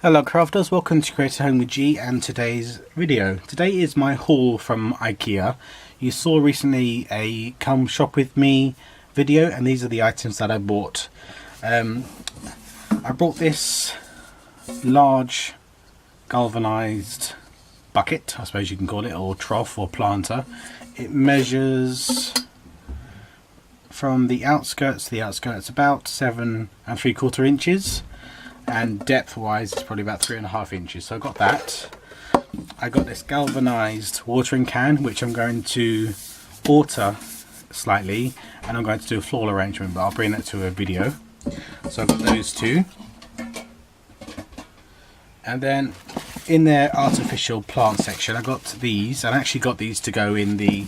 Hello crafters, welcome to Create a Home with G and today's video. Today is my haul from IKEA. You saw recently a come shop with me video and these are the items that I bought. I bought this large galvanized bucket, I suppose you can call it, or trough or planter. It measures from the outskirts to the outskirts about 7 3/4 inches. And depth wise it's probably about 3.5 inches, so I got that. I got this galvanized watering can which I'm going to alter slightly, and I'm going to do a floral arrangement, but I'll bring that to a video. So I've got those two, and then in their artificial plant section I got these, and I actually got these to go in the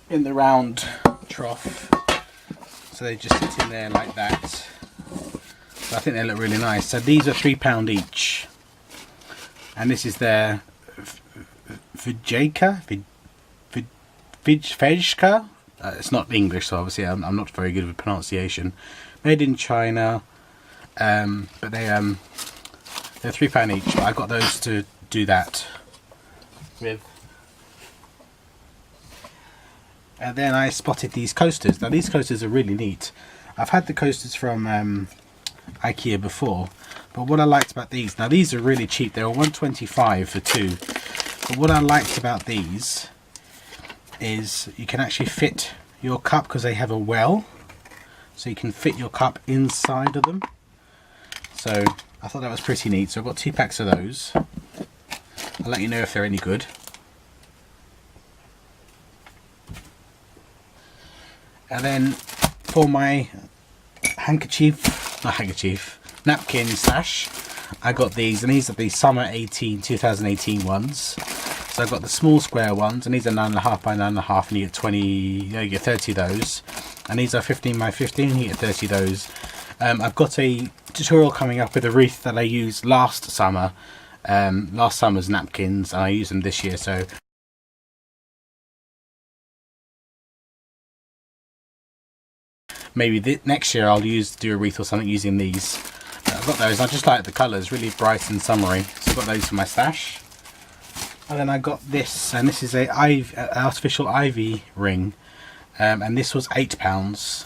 round trough, so they just sit in there like that. I think they look really nice. So these are £3 each, and this is their Vijka. It's not English, so obviously I'm not very good with pronunciation. Made in China, but they're £3 each. But I got those to do that with. And then I spotted these coasters. Now these coasters are really neat. I've had the coasters from IKEA before, but what I liked about these, now these are really cheap, they were £1.25 for two, but what I liked about these is you can actually fit your cup, because they have a well, so you can fit your cup inside of them. So I thought that was pretty neat, so I've got 2 packs of those. I'll let you know if they're any good. And then for my napkin stash, I got these, and these are the summer 2018 ones. So I've got the small square ones, and these are 9.5 by 9.5, and you get 20, you get 30 of those. And these are 15 by 15, you get 30 of those. I've got a tutorial coming up with a wreath that I used last summer, last summer's napkins, and I used them this year. So maybe next year I'll do a wreath or something using these. I've got those. I just like the colours, really bright and summery. So I've got those for my stash. And then I got this, and this is a artificial ivy ring, and this was £8.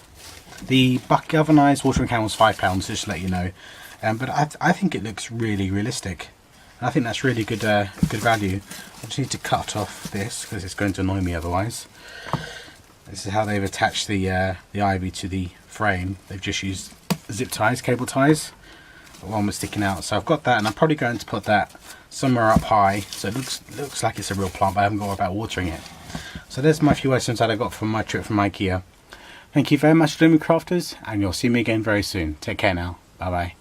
The galvanised watering can was £5, just to let you know. But I think it looks really realistic, and I think that's really good value. I just need to cut off this because it's going to annoy me otherwise. This is how they've attached the ivy to the frame. They've just used zip ties, cable ties. But one was sticking out, so I've got that, and I'm probably going to put that somewhere up high, so it looks like it's a real plant, but I haven't got about watering it. So there's my few items that I got from my trip from IKEA. Thank you very much for doing me, crafters, and you'll see me again very soon. Take care now. Bye bye.